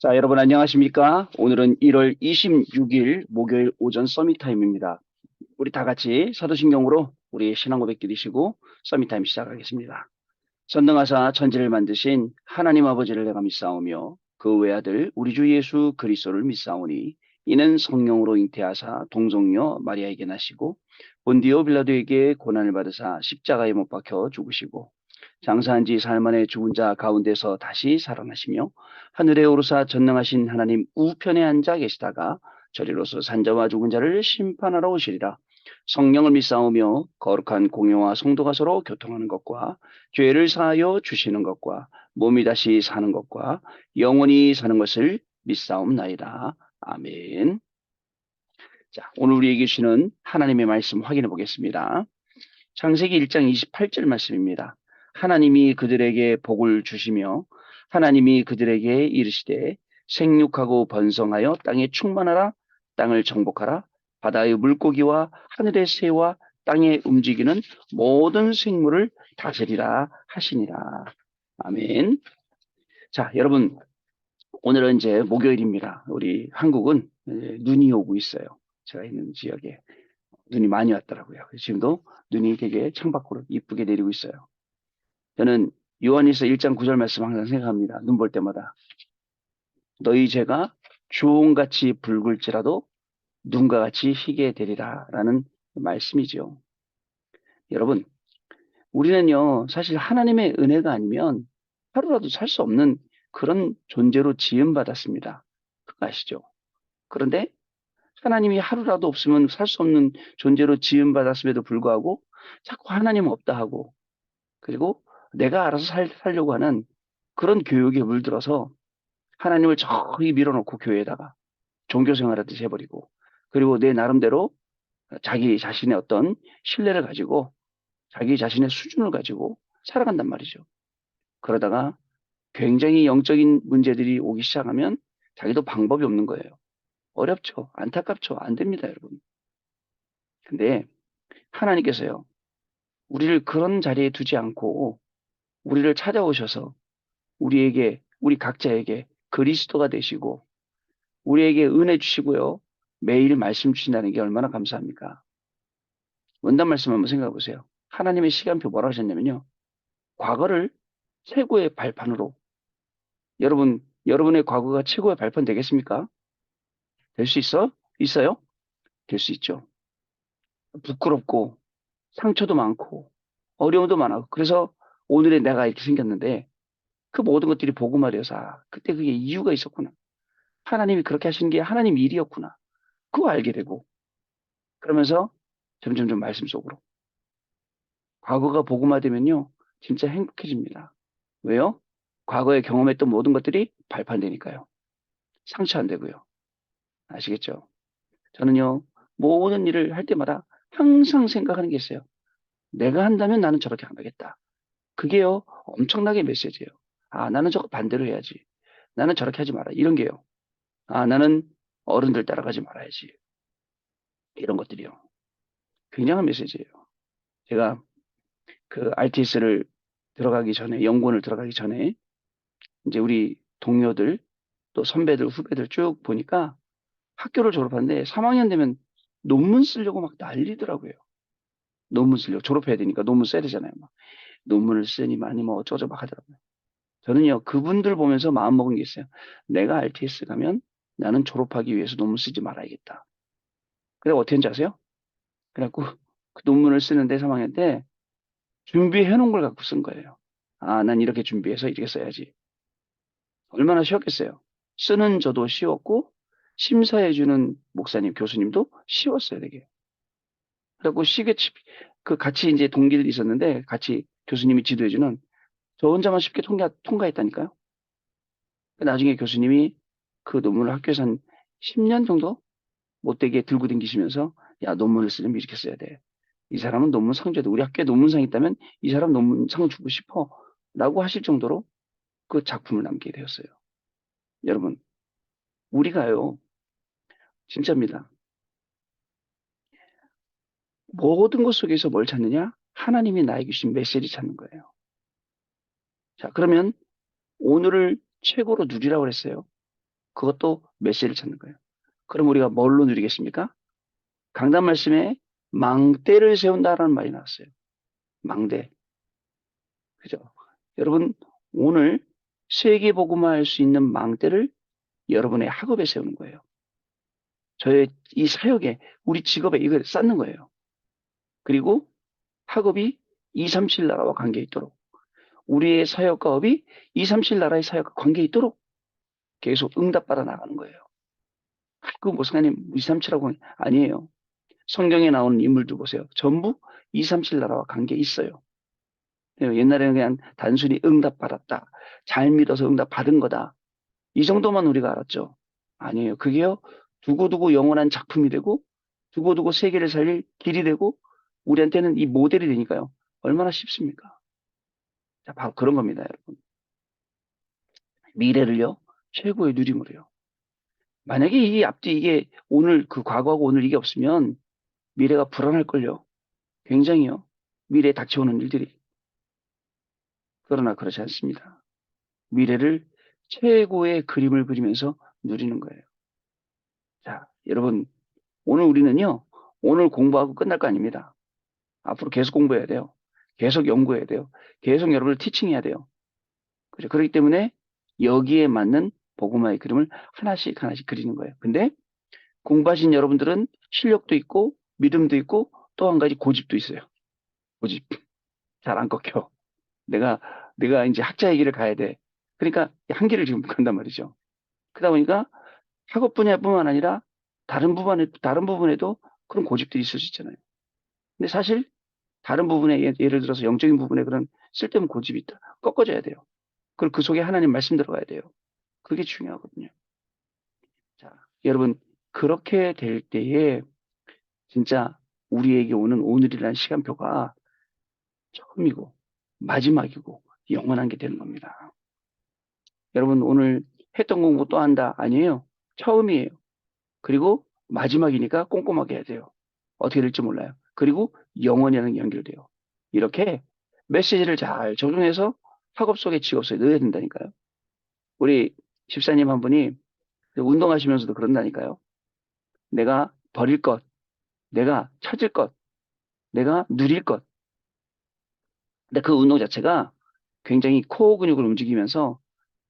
자, 여러분 안녕하십니까? 오늘은 1월 26일 목요일 오전 서밋 타임입니다. 우리 다 같이 사도신경으로 우리 신앙 고백 드리시고 서밋 타임 시작하겠습니다. 전능하사 천지를 만드신 하나님 아버지를 내가 믿사오며 그 외아들 우리 주 예수 그리스도를 믿사오니 이는 성령으로 잉태하사 동정녀 마리아에게 나시고 본디오 빌라도에게 고난을 받으사 십자가에 못 박혀 죽으시고 장사한 지 사흘 만에 죽은 자 가운데서 다시 살아나시며 하늘에 오르사 전능하신 하나님 우편에 앉아 계시다가 저리로서 산자와 죽은 자를 심판하러 오시리라. 성령을 믿사오며 거룩한 공회와 성도가 서로 교통하는 것과 죄를 사하여 주시는 것과 몸이 다시 사는 것과 영원히 사는 것을 믿사옵나이다. 아멘. 자, 오늘 우리에게 주시는 하나님의 말씀 확인해 보겠습니다. 창세기 1장 28절 말씀입니다. 하나님이 그들에게 복을 주시며 하나님이 그들에게 이르시되 생육하고 번성하여 땅에 충만하라. 땅을 정복하라. 바다의 물고기와 하늘의 새와 땅에 움직이는 모든 생물을 다스리라 하시니라. 아멘. 자, 여러분, 오늘은 이제 목요일입니다. 우리 한국은 눈이 오고 있어요. 제가 있는 지역에 눈이 많이 왔더라고요. 지금도 눈이 되게 창밖으로 이쁘게 내리고 있어요. 저는 요한일서 1장 9절 말씀 항상 생각합니다. 눈 볼 때마다. 너희 죄가 주홍같이 붉을지라도 눈과 같이 희게 되리라 라는 말씀이죠. 여러분, 우리는요, 사실 하나님의 은혜가 아니면 하루라도 살 수 없는 그런 존재로 지음받았습니다. 그거 아시죠? 그런데 하나님이 하루라도 없으면 살 수 없는 존재로 지음받았음에도 불구하고 자꾸 하나님은 없다 하고 그리고 내가 알아서 살려고 하는 그런 교육에 물들어서 하나님을 저기 밀어놓고 교회에다가 종교 생활하듯이 해버리고 그리고 내 나름대로 자기 자신의 어떤 신뢰를 가지고 자기 자신의 수준을 가지고 살아간단 말이죠. 그러다가 굉장히 영적인 문제들이 오기 시작하면 자기도 방법이 없는 거예요. 어렵죠. 안타깝죠. 안 됩니다, 여러분. 근데 하나님께서요, 우리를 그런 자리에 두지 않고 우리를 찾아오셔서 우리 각자에게 그리스도가 되시고 우리에게 은혜 주시고요. 매일 말씀 주신다는 게 얼마나 감사합니까? 원단 말씀 한번 생각해 보세요. 하나님의 시간표 뭐라고 하셨냐면요. 과거를 최고의 발판으로 여러분의 과거가 최고의 발판 되겠습니까? 될 수 있어? 있어요? 될 수 있죠. 부끄럽고 상처도 많고 어려움도 많아. 그래서 오늘의 내가 이렇게 생겼는데 그 모든 것들이 복음화 되어서 그때 그게 이유가 있었구나. 하나님이 그렇게 하시는 게 하나님 일이었구나. 그거 알게 되고 그러면서 점점점 말씀 속으로 과거가 복음화되면요 진짜 행복해집니다. 왜요? 과거에 경험했던 모든 것들이 발판되니까요. 상처 안 되고요. 아시겠죠? 저는요 모든 일을 할 때마다 항상 생각하는 게 있어요. 내가 한다면 나는 저렇게 안 하겠다. 그게요 엄청나게 메시지예요. 아 나는 저거 반대로 해야지. 나는 저렇게 하지 마라. 이런 게요. 아 나는 어른들 따라가지 말아야지. 이런 것들이요. 굉장한 메시지예요. 제가 그 RTS를 들어가기 전에, 연구원을 들어가기 전에, 이제 우리 동료들, 또 선배들, 후배들 쭉 보니까 학교를 졸업하는데 3학년 되면 논문 쓰려고 막 난리더라고요. 논문 쓰려고. 졸업해야 되니까 논문 써야 되잖아요. 막. 논문을 쓰니 많이 뭐 어쩌고저쩌고 막 하더라고요. 저는요, 그분들 보면서 마음먹은 게 있어요. 내가 RTS 가면 나는 졸업하기 위해서 논문 쓰지 말아야겠다. 그래서 어떻게 했는지 아세요? 그래갖고 그 논문을 쓰는데 3학년 때 준비해 놓은 걸 갖고 쓴 거예요. 아, 난 이렇게 준비해서 이렇게 써야지. 얼마나 쉬웠겠어요. 쓰는 저도 쉬웠고, 심사해주는 목사님, 교수님도 쉬웠어요, 되게. 그래갖고 그 같이 이제 동기들이 있었는데, 같이 교수님이 지도해주는 저 혼자만 쉽게 통과했다니까요. 나중에 교수님이 그 논문을 학교에서 한 10년 정도 못되게 들고 다니시면서, 야, 논문을 쓰려면 이렇게 써야 돼. 이 사람은 논문상 줘도 우리 학교에 논문상 있다면 이 사람 논문상 주고 싶어. 라고 하실 정도로 그 작품을 남기게 되었어요. 여러분, 우리가요, 진짜입니다. 모든 것 속에서 뭘 찾느냐? 하나님이 나에게 주신 메시지 찾는 거예요. 자, 그러면 오늘을 최고로 누리라고 그랬어요. 그것도 메시지를 찾는 거예요. 그럼 우리가 뭘로 누리겠습니까? 강단 말씀에 망대를 세운다라는 말이 나왔어요. 망대. 그죠? 여러분, 오늘 세계복음화할 수 있는 망대를 여러분의 학업에 세우는 거예요. 저의 이 사역에, 우리 직업에 이걸 쌓는 거예요. 그리고 학업이 237 나라와 관계 있도록, 우리의 사역과 업이 237 나라의 사역과 관계 있도록 계속 응답받아 나가는 거예요. 그 목사님 237하고 아니에요. 성경에 나오는 인물들 보세요. 전부 237 나라와 관계 있어요. 옛날에는 그냥 단순히 응답받았다. 잘 믿어서 응답받은 거다. 이 정도만 우리가 알았죠. 아니에요. 그게요. 두고두고 영원한 작품이 되고 두고두고 세계를 살릴 길이 되고 우리한테는 이 모델이 되니까요. 얼마나 쉽습니까? 자, 바로 그런 겁니다, 여러분. 미래를요. 최고의 누림으로요. 만약에 이 앞뒤 이게 오늘 그 과거하고 오늘 이게 없으면 미래가 불안할걸요. 굉장히요. 미래에 닥쳐오는 일들이. 그러나 그렇지 않습니다. 미래를 최고의 그림을 그리면서 누리는 거예요. 자, 여러분, 오늘 우리는요, 오늘 공부하고 끝날 거 아닙니다. 앞으로 계속 공부해야 돼요. 계속 연구해야 돼요. 계속 여러분을 티칭해야 돼요. 그죠? 그렇기 때문에 여기에 맞는 복음화의 그림을 하나씩 하나씩 그리는 거예요. 근데 공부하신 여러분들은 실력도 있고, 믿음도 있고, 또 한 가지 고집도 있어요. 고집. 잘 안 꺾여. 내가, 내가 이제 학자의 길을 가야 돼. 그러니까 한계를 지금 간단 말이죠. 그러다 보니까 학업 분야뿐만 아니라 다른 부분에도 그런 고집들이 있을 수 있잖아요. 근데 사실 다른 부분에 예를 들어서 영적인 부분에 그런 쓸데없는 고집이 있다. 꺾어져야 돼요. 그리고 그 속에 하나님 말씀 들어가야 돼요. 그게 중요하거든요. 자, 여러분 그렇게 될 때에 진짜 우리에게 오는 오늘이라는 시간표가 처음이고 마지막이고 영원한 게 되는 겁니다. 여러분 오늘 했던 공부 또 한다 아니에요. 처음이에요. 그리고 마지막이니까 꼼꼼하게 해야 돼요. 어떻게 될지 몰라요. 그리고 영원이라는 게 연결돼요. 이렇게 메시지를 잘 적용해서 학업 속에 직업 속에 넣어야 된다니까요. 우리 집사님 한 분이 운동하시면서도 그런다니까요. 내가 버릴 것, 내가 찾을 것, 내가 누릴 것. 근데 그 운동 자체가 굉장히 코어 근육을 움직이면서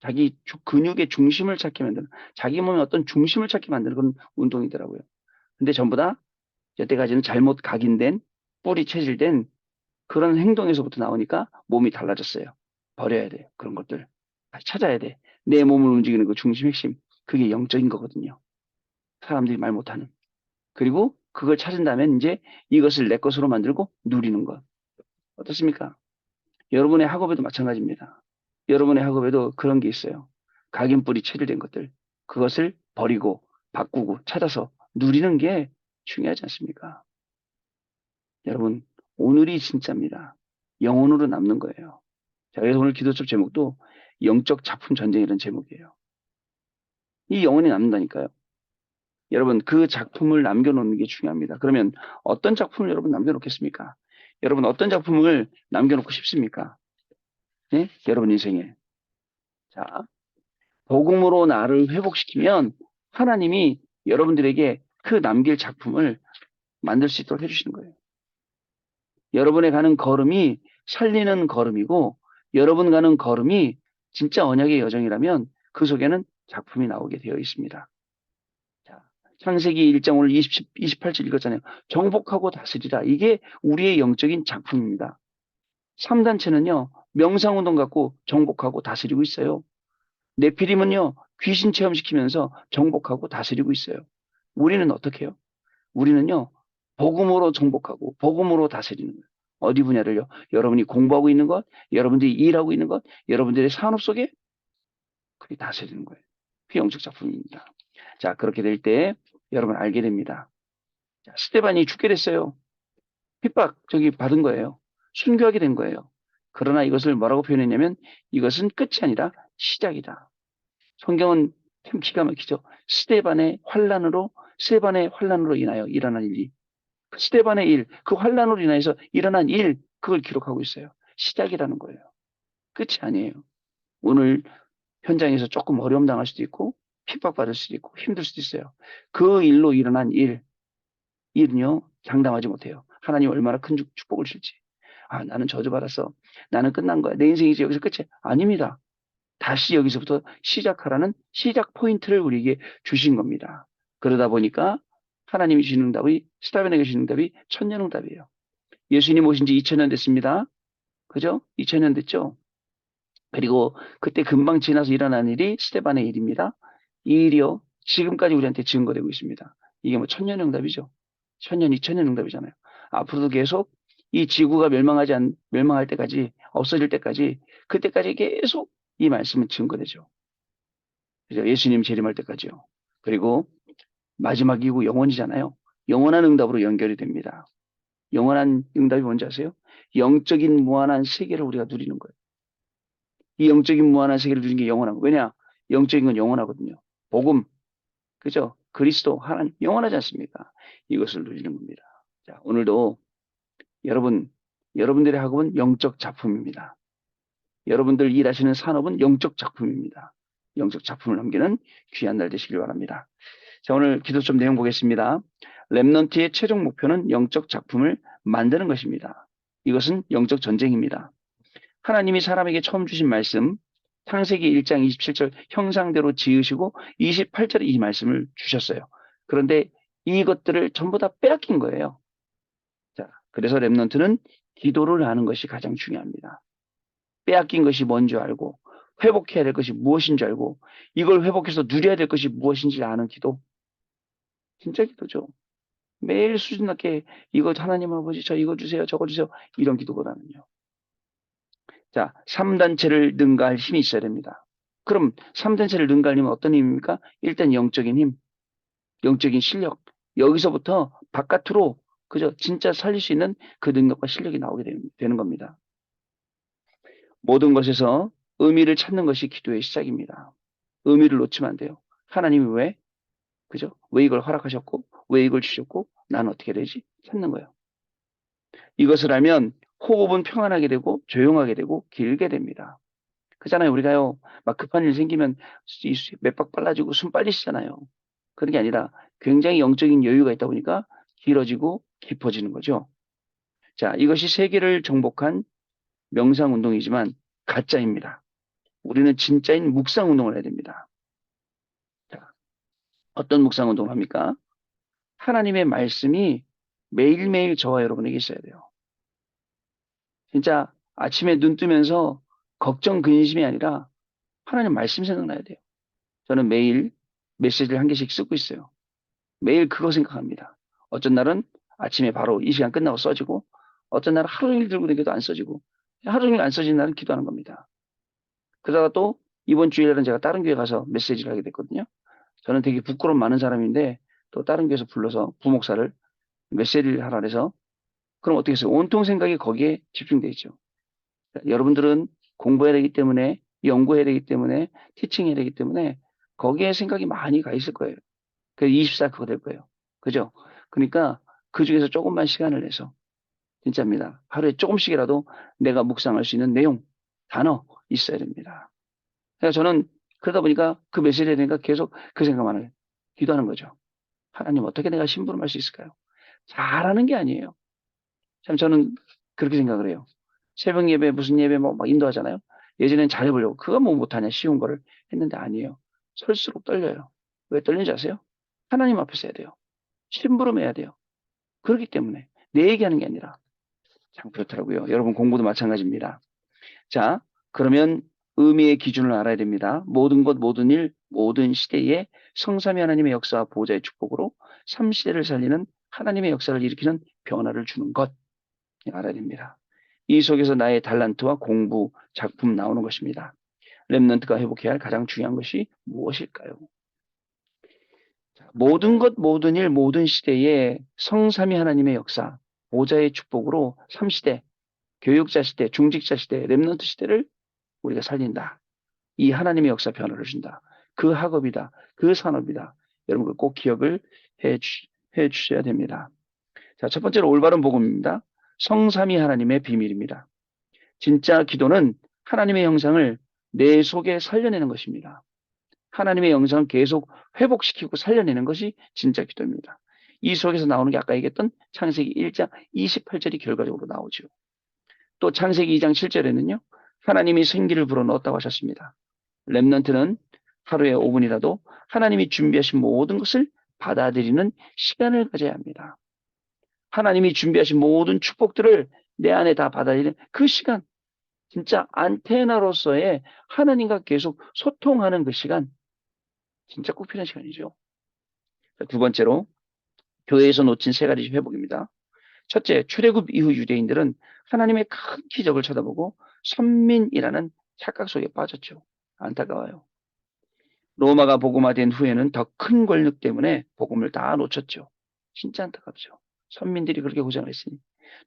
자기 근육의 중심을 찾게 만드는, 자기 몸의 어떤 중심을 찾게 만드는 그런 운동이더라고요. 근데 전부 다 여태까지는 잘못 각인된, 뿌리 체질된 그런 행동에서부터 나오니까 몸이 달라졌어요. 버려야 돼요. 그런 것들. 다시 찾아야 돼. 내 몸을 움직이는 그 중심 핵심. 그게 영적인 거거든요. 사람들이 말 못하는. 그리고 그걸 찾은 다음에 이제 이것을 내 것으로 만들고 누리는 것. 어떻습니까? 여러분의 학업에도 마찬가지입니다. 여러분의 학업에도 그런 게 있어요. 각인뿌리 체질된 것들. 그것을 버리고 바꾸고 찾아서 누리는 게 중요하지 않습니까? 여러분, 오늘이 진짜입니다. 영혼으로 남는 거예요. 자, 그래서 오늘 기도첩 제목도 영적 작품 전쟁이라는 제목이에요. 이 영혼이 남는다니까요. 여러분, 그 작품을 남겨놓는 게 중요합니다. 그러면 어떤 작품을 여러분 남겨놓겠습니까? 여러분, 어떤 작품을 남겨놓고 싶습니까? 네? 여러분 인생에. 자, 복음으로 나를 회복시키면 하나님이 여러분들에게 그 남길 작품을 만들 수 있도록 해주시는 거예요. 여러분의 가는 걸음이 살리는 걸음이고 여러분 가는 걸음이 진짜 언약의 여정이라면 그 속에는 작품이 나오게 되어 있습니다. 자, 창세기 1장 오늘 28절 읽었잖아요. 정복하고 다스리라. 이게 우리의 영적인 작품입니다. 3단체는요. 명상운동 갖고 정복하고 다스리고 있어요. 네피림은요. 귀신 체험시키면서 정복하고 다스리고 있어요. 우리는 어떻게 해요? 우리는요. 복음으로 정복하고 복음으로 다스리는 거예요. 어디 분야를요? 여러분이 공부하고 있는 것, 여러분들이 일하고 있는 것, 여러분들의 산업 속에 그게 다스리는 거예요. 그게 영적 작품입니다. 자, 그렇게 될 때 여러분 알게 됩니다. 자, 스테반이 죽게 됐어요. 핍박 저기 받은 거예요. 순교하게 된 거예요. 그러나 이것을 뭐라고 표현했냐면 이것은 끝이 아니라 시작이다. 성경은 참 기가 막히죠. 스테반의 환란으로 인하여 일어난 일이 그 스테반의 일, 그 환란으로 인해서 일어난 일, 그걸 기록하고 있어요. 시작이라는 거예요. 끝이 아니에요. 오늘 현장에서 조금 어려움 당할 수도 있고 핍박받을 수도 있고 힘들 수도 있어요. 그 일로 일어난 일은요, 장담하지 못해요. 하나님 얼마나 큰 축복을 줄지. 아, 나는 저주받았어. 나는 끝난 거야. 내 인생이 여기서 끝이 아닙니다. 다시 여기서부터 시작하라는 시작 포인트를 우리에게 주신 겁니다. 그러다 보니까 하나님이 주시는 응답이, 스타벤에게 주시는 응답이 천년응답이에요. 예수님 오신 지 2000년 됐습니다. 그죠? 2000년 됐죠? 그리고 그때 금방 지나서 일어난 일이 스테반의 일입니다. 이 일이요, 지금까지 우리한테 증거되고 있습니다. 이게 뭐 천년응답이죠. 천년, 2000년 응답이잖아요. 앞으로도 계속 이 지구가 멸망할 때까지, 없어질 때까지, 그때까지 계속 이 말씀은 증거되죠. 그죠? 예수님 재림할 때까지요. 그리고 마지막 이후 영원이잖아요. 영원한 응답으로 연결이 됩니다. 영원한 응답이 뭔지 아세요? 영적인 무한한 세계를 우리가 누리는 거예요. 이 영적인 무한한 세계를 누리는 게 영원한 거예요. 왜냐? 영적인 건 영원하거든요. 복음, 그죠? 그리스도, 하나님, 영원하지 않습니까? 이것을 누리는 겁니다. 자, 오늘도 여러분들의 학업은 영적 작품입니다. 여러분들 일하시는 산업은 영적 작품입니다. 영적 작품을 남기는 귀한 날 되시길 바랍니다. 자, 오늘 기도 좀 내용 보겠습니다. 렘넌트의 최종 목표는 영적 작품을 만드는 것입니다. 이것은 영적 전쟁입니다. 하나님이 사람에게 처음 주신 말씀, 창세기 1장 27절 형상대로 지으시고 28절에 이 말씀을 주셨어요. 그런데 이것들을 전부 다 빼앗긴 거예요. 자, 그래서 렘넌트는 기도를 하는 것이 가장 중요합니다. 빼앗긴 것이 뭔지 알고, 회복해야 될 것이 무엇인 줄 알고, 이걸 회복해서 누려야 될 것이 무엇인지 아는 기도. 진짜 기도죠. 매일 수준 낮게 이거 하나님 아버지 저 이거 주세요 저거 주세요 이런 기도보다는요. 자, 3단체를 능가할 힘이 있어야 됩니다. 그럼 3단체를 능가할 힘은 어떤 힘입니까? 일단 영적인 힘, 영적인 실력. 여기서부터 바깥으로 그저 진짜 살릴 수 있는 그 능력과 실력이 나오게 되는 겁니다. 모든 것에서 의미를 찾는 것이 기도의 시작입니다. 의미를 놓치면 안 돼요. 하나님이 왜? 그죠? 왜 이걸 허락하셨고, 왜 이걸 주셨고, 나는 어떻게 되지? 찾는 거예요. 이것을 하면 호흡은 평안하게 되고, 조용하게 되고, 길게 됩니다. 그잖아요. 우리가요, 막 급한 일 생기면 맥박 빨라지고 숨 빨리 쉬잖아요. 그런 게 아니라 굉장히 영적인 여유가 있다 보니까 길어지고 깊어지는 거죠. 자, 이것이 세계를 정복한 명상 운동이지만 가짜입니다. 우리는 진짜인 묵상 운동을 해야 됩니다. 자, 어떤 묵상 운동을 합니까? 하나님의 말씀이 매일매일 저와 여러분에게 있어야 돼요. 진짜 아침에 눈 뜨면서 걱정, 근심이 아니라 하나님 말씀 생각나야 돼요. 저는 매일 메시지를 한 개씩 쓰고 있어요. 매일 그거 생각합니다. 어쩐 날은 아침에 바로 이 시간 끝나고 써지고, 어떤 날은 하루 종일 들고 다녀도 안 써지고, 하루 종일 안 써지는 날은 기도하는 겁니다. 그러다가 또 이번 주일날은 제가 다른 교회 가서 메시지를 하게 됐거든요. 저는 되게 부끄러움 많은 사람인데 또 다른 교회에서 불러서 부목사를 메시지를 하라 그래서 그럼 어떻게 했어요? 온통 생각이 거기에 집중돼 있죠. 여러분들은 공부해야 되기 때문에 연구해야 되기 때문에 티칭해야 되기 때문에 거기에 생각이 많이 가 있을 거예요. 그 24 그거 될 거예요. 그죠? 그러니까 그 중에서 조금만 시간을 내서 진짜입니다. 하루에 조금씩이라도 내가 묵상할 수 있는 내용, 단어 있어야 됩니다. 그래서 저는 그러다 보니까 그 메시지에 대니까 계속 그 생각만 해요. 기도하는 거죠. 하나님 어떻게 내가 심부름할 수 있을까요? 잘하는 게 아니에요. 참 저는 그렇게 생각을 해요. 새벽 예배 무슨 예배 뭐 막 인도하잖아요. 예전엔 잘해보려고 그거 뭐 못하냐 쉬운 거를 했는데 아니에요. 설수록 떨려요. 왜 떨리는지 아세요? 하나님 앞에서 해야 돼요. 심부름해야 돼요. 그렇기 때문에 내 얘기하는 게 아니라 참 그렇더라고요. 여러분 공부도 마찬가지입니다. 자, 그러면 의미의 기준을 알아야 됩니다. 모든 것, 모든 일, 모든 시대에 성삼위 하나님의 역사와 보좌의 축복으로 3시대를 살리는 하나님의 역사를 일으키는 변화를 주는 것 알아야 됩니다. 이 속에서 나의 달란트와 공부, 작품 나오는 것입니다. 렘넌트가 회복해야 할 가장 중요한 것이 무엇일까요? 모든 것, 모든 일, 모든 시대에 성삼위 하나님의 역사, 보좌의 축복으로 3시대, 교육자 시대, 중직자 시대, 렘넌트 시대를 우리가 살린다. 이 하나님의 역사 변화를 준다. 그 학업이다. 그 산업이다. 여러분 꼭 기억을 해 주셔야 됩니다. 자, 첫 번째로 올바른 복음입니다. 성삼위 하나님의 비밀입니다. 진짜 기도는 하나님의 형상을 내 속에 살려내는 것입니다. 하나님의 영성을 계속 회복시키고 살려내는 것이 진짜 기도입니다. 이 속에서 나오는 게 아까 얘기했던 창세기 1장 28절이 결과적으로 나오죠. 또 창세기 2장 7절에는요. 하나님이 생기를 불어넣었다고 하셨습니다. 렘넌트는 하루에 5분이라도 하나님이 준비하신 모든 것을 받아들이는 시간을 가져야 합니다. 하나님이 준비하신 모든 축복들을 내 안에 다 받아들이는 그 시간, 진짜 안테나로서의 하나님과 계속 소통하는 그 시간, 진짜 꼭 필요한 시간이죠. 두 번째로 교회에서 놓친 세 가지 회복입니다. 첫째, 출애굽 이후 유대인들은 하나님의 큰 기적을 쳐다보고 선민이라는 착각 속에 빠졌죠. 안타까워요. 로마가 복음화된 후에는 더 큰 권력 때문에 복음을 다 놓쳤죠. 진짜 안타깝죠. 선민들이 그렇게 고생을 했으니.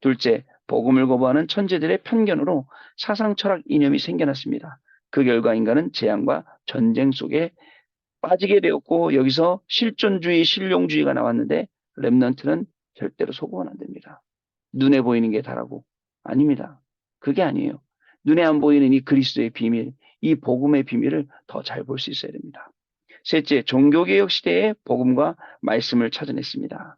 둘째, 복음을 거부하는 천재들의 편견으로 사상 철학 이념이 생겨났습니다. 그 결과 인간은 재앙과 전쟁 속에 빠지게 되었고 여기서 실존주의, 실용주의가 나왔는데 렘넌트는 절대로 속으면 안 됩니다. 눈에 보이는 게 다라고. 아닙니다. 그게 아니에요. 눈에 안 보이는 이 그리스도의 비밀, 이 복음의 비밀을 더 잘 볼 수 있어야 됩니다. 셋째, 종교개혁 시대에 복음과 말씀을 찾아냈습니다.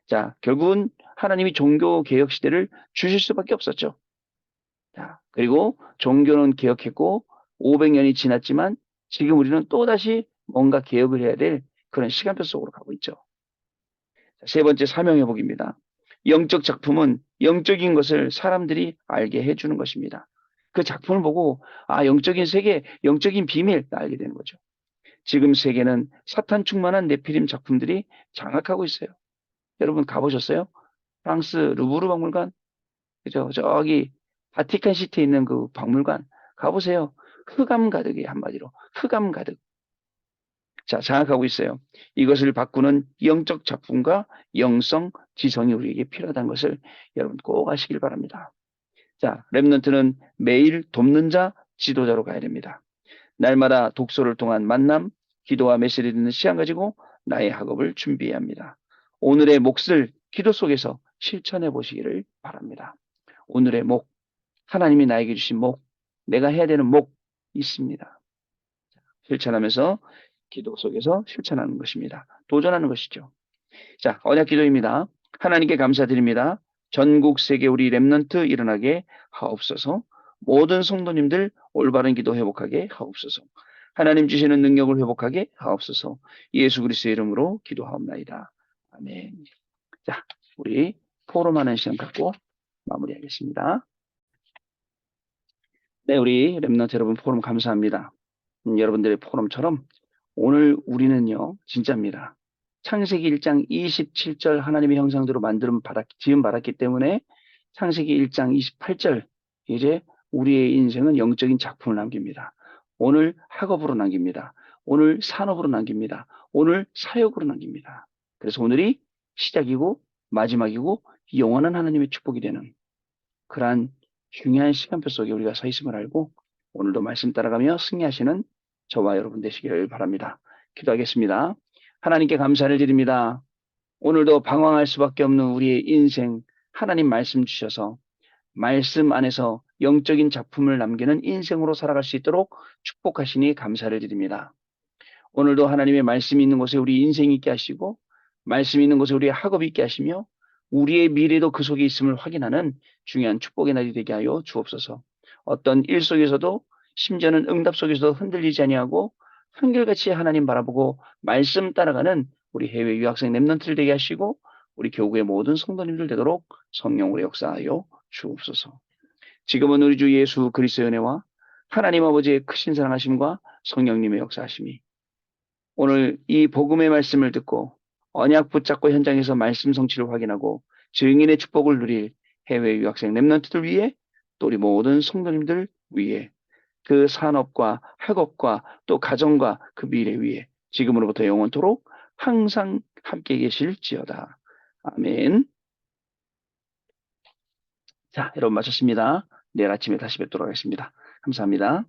자, 결국은 하나님이 종교개혁 시대를 주실 수밖에 없었죠. 자, 그리고 종교는 개혁했고 500년이 지났지만 지금 우리는 또다시 뭔가 개혁을 해야 될 그런 시간표 속으로 가고 있죠. 세 번째, 사명회복입니다. 영적 작품은 영적인 것을 사람들이 알게 해주는 것입니다. 그 작품을 보고 영적인 세계, 영적인 비밀 알게 되는 거죠. 지금 세계는 사탄 충만한 네피림 작품들이 장악하고 있어요. 여러분 가보셨어요? 프랑스 루브르 박물관? 그죠? 저기 바티칸 시티에 있는 그 박물관 가보세요. 흑암 가득이 한마디로 흑암 가득. 자, 장악하고 있어요. 이것을 바꾸는 영적 작품과 영성, 지성이 우리에게 필요하다는 것을 여러분 꼭 아시길 바랍니다. 자, 렘넌트는 매일 돕는 자, 지도자로 가야 됩니다. 날마다 독서를 통한 만남, 기도와 메시지 듣는 시간 가지고 나의 학업을 준비해야 합니다. 오늘의 몫을 기도 속에서 실천해 보시기를 바랍니다. 오늘의 목, 하나님이 나에게 주신 목, 내가 해야 되는 목 있습니다. 실천하면서 기도 속에서 실천하는 것입니다. 도전하는 것이죠. 자, 언약 기도입니다. 하나님께 감사드립니다. 전국 세계 우리 렘넌트 일어나게 하옵소서. 모든 성도님들 올바른 기도 회복하게 하옵소서. 하나님 주시는 능력을 회복하게 하옵소서. 예수 그리스도의 이름으로 기도하옵나이다. 아멘. 자, 우리 포럼하는 시간 갖고 마무리하겠습니다. 네, 우리 렘넌트 여러분 포럼 감사합니다. 여러분들의 포럼처럼 오늘 우리는요, 진짜입니다. 창세기 1장 27절 하나님의 형상대로 지음 받았기 때문에 창세기 1장 28절 이제 우리의 인생은 영적인 작품을 남깁니다. 오늘 학업으로 남깁니다. 오늘 산업으로 남깁니다. 오늘 사역으로 남깁니다. 그래서 오늘이 시작이고 마지막이고 영원한 하나님의 축복이 되는 그러한 중요한 시간표 속에 우리가 서 있음을 알고 오늘도 말씀 따라가며 승리하시는 저와 여러분 되시기를 바랍니다. 기도하겠습니다. 하나님께 감사를 드립니다. 오늘도 방황할 수밖에 없는 우리의 인생 하나님 말씀 주셔서 말씀 안에서 영적인 작품을 남기는 인생으로 살아갈 수 있도록 축복하시니 감사를 드립니다. 오늘도 하나님의 말씀이 있는 곳에 우리 인생이 있게 하시고 말씀이 있는 곳에 우리의 학업이 있게 하시며 우리의 미래도 그 속에 있음을 확인하는 중요한 축복의 날이 되게 하여 주옵소서. 어떤 일 속에서도 심지어는 응답 속에서도 흔들리지 아니하고 한결같이 하나님 바라보고 말씀 따라가는 우리 해외 유학생 렘넌트를 되게 하시고 우리 교구의 모든 성도님들 되도록 성령으로 역사하여 주옵소서. 지금은 우리 주 예수 그리스도의 은혜와 하나님 아버지의 크신 사랑하심과 성령님의 역사하심이 오늘 이 복음의 말씀을 듣고 언약 붙잡고 현장에서 말씀 성취를 확인하고 증인의 축복을 누릴 해외 유학생 렘넌트들 위해 또 우리 모든 성도님들 위해 그 산업과 학업과 또 가정과 그 미래 위에 지금으로부터 영원토록 항상 함께 계실지어다. 아멘. 자, 여러분 마쳤습니다. 내일 아침에 다시 뵙도록 하겠습니다. 감사합니다.